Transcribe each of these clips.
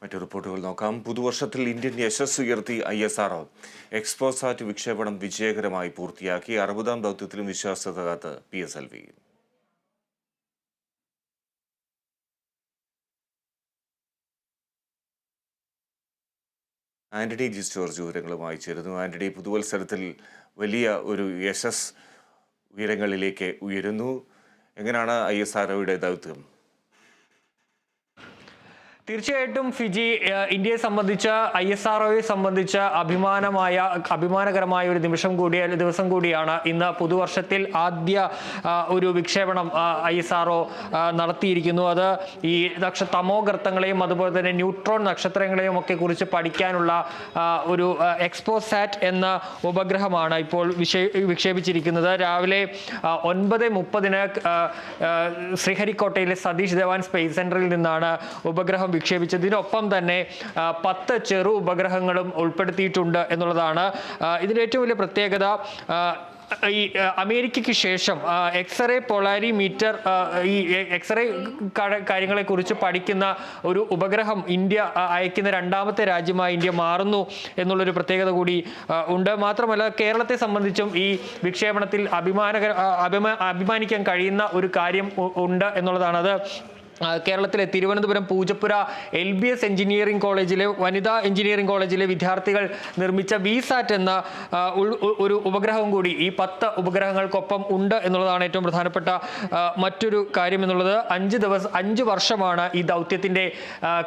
മറ്റു റിപ്പോർട്ടുകൾ നോക്കാം. പുതുവർഷത്തിൽ ഇന്ത്യൻ യശസ് ഉയർത്തി ISRO എക്സ്പോസാറ്റ് വിക്ഷേപണം വിജയകരമായി പൂർത്തിയാക്കി. 60ാം ദൗത്യത്തിലും വിശ്വാസ്യത കാത്ത് PSLV. ആന്റണി ജി ജോർജ് വിവരങ്ങളുമായി ചേരുന്നു. ആന്റണി, പുതുവത്സരത്തിൽ വലിയ ഒരു യശസ് ഉയരങ്ങളിലേക്ക് ഉയരുന്നു. എങ്ങനെയാണ് ISROയുടെ ദൗത്യം? തീർച്ചയായിട്ടും ഫിജി, ഇന്ത്യയെ സംബന്ധിച്ച് ISROയെ സംബന്ധിച്ച് അഭിമാനകരമായ ഒരു ദിവസം കൂടിയാണ് ഇന്ന്. പുതുവർഷത്തിൽ ആദ്യ ഒരു വിക്ഷേപണം ISRO നടത്തിയിരിക്കുന്നു. അത് ഈ തമോഗർത്തങ്ങളെയും അതുപോലെ തന്നെ ന്യൂട്രോൺ നക്ഷത്രങ്ങളെയും ഒക്കെ കുറിച്ച് പഠിക്കാനുള്ള ഒരു എക്സ്പോസാറ്റ് എന്ന ഉപഗ്രഹമാണ് ഇപ്പോൾ വിക്ഷേപിച്ചിരിക്കുന്നത്. രാവിലെ 9:30 ശ്രീഹരിക്കോട്ടയിലെ സതീഷ് ധവാൻ സ്പേസ് സെന്ററിൽ നിന്നാണ് ഉപഗ്രഹം വിക്ഷേപിച്ചതിനൊപ്പം തന്നെ 10 ചെറു ഉപഗ്രഹങ്ങളും ഉൾപ്പെടുത്തിയിട്ടുണ്ട് എന്നുള്ളതാണ് ഇതിന്റെ ഏറ്റവും വലിയ പ്രത്യേകത. ഈ അമേരിക്കയ്ക്ക് ശേഷം എക്സ്റേ പൊളാരിമീറ്റർ, ഈ എക്സ്റേ കാര്യങ്ങളെ കുറിച്ച് പഠിക്കുന്ന ഒരു ഉപഗ്രഹം ഇന്ത്യ അയക്കുന്ന രണ്ടാമത്തെ രാജ്യമായി ഇന്ത്യ മാറുന്നു എന്നുള്ളൊരു പ്രത്യേകത കൂടി ഉണ്ട്. മാത്രമല്ല, കേരളത്തെ സംബന്ധിച്ചും ഈ വിക്ഷേപണത്തിൽ അഭിമാനിക്കാൻ കഴിയുന്ന ഒരു കാര്യം ഉണ്ട് എന്നുള്ളതാണ്. അത് കേരളത്തിലെ തിരുവനന്തപുരം പൂജപ്പുര LBS എഞ്ചിനീയറിംഗ് കോളേജിലെ വനിതാ എഞ്ചിനീയറിംഗ് കോളേജിലെ വിദ്യാർത്ഥികൾ നിർമ്മിച്ച VSAT എന്ന ഒരു ഉപഗ്രഹവും കൂടി ഈ 10 ഉപഗ്രഹങ്ങൾക്കൊപ്പം ഉണ്ട് എന്നുള്ളതാണ് ഏറ്റവും പ്രധാനപ്പെട്ട മറ്റൊരു കാര്യം എന്നുള്ളത്. 5 വർഷമാണ് ഈ ദൗത്യത്തിൻ്റെ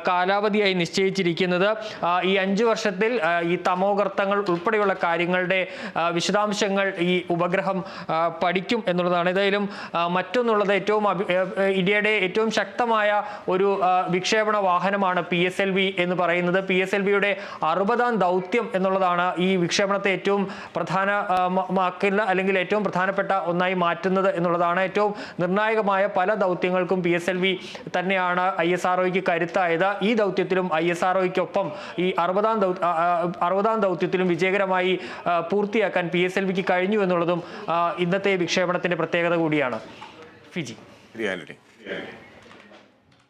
കാലാവധിയായി നിശ്ചയിച്ചിരിക്കുന്നത്. ഈ 5 വർഷത്തിൽ ഈ തമോഗർത്തങ്ങൾ ഉൾപ്പെടെയുള്ള കാര്യങ്ങളുടെ വിശദാംശങ്ങൾ ഈ ഉപഗ്രഹം പഠിക്കും എന്നുള്ളതാണ്. ഏതായാലും മറ്റൊന്നുള്ളത്, ഇന്ത്യയുടെ ഏറ്റവും ശക്തമായ ഒരു വിക്ഷേപണ വാഹനമാണ് PSLV എന്ന് പറയുന്നത്. PSLVയുടെ 60ാം ദൗത്യം എന്നുള്ളതാണ് ഈ വിക്ഷേപണത്തെ ഏറ്റവും പ്രധാനമാക്കുന്ന അല്ലെങ്കിൽ ഏറ്റവും പ്രധാനപ്പെട്ട ഒന്നായി മാറ്റുന്നത് എന്നുള്ളതാണ്. ഏറ്റവും നിർണായകമായ പല ദൗത്യങ്ങൾക്കും PSLV തന്നെയാണ് ISROയ്ക്ക് കരുത്തായത്. ഈ ദൗത്യത്തിലും ISROയ്ക്കൊപ്പം ഈ 60ാം ദൗത്യത്തിലും വിജയകരമായി പൂർത്തിയാക്കാൻ PSLVക്ക് കഴിഞ്ഞു എന്നുള്ളതും ഇന്നത്തെ വിക്ഷേപണത്തിന്റെ പ്രത്യേകത കൂടിയാണ്. ഫിജി.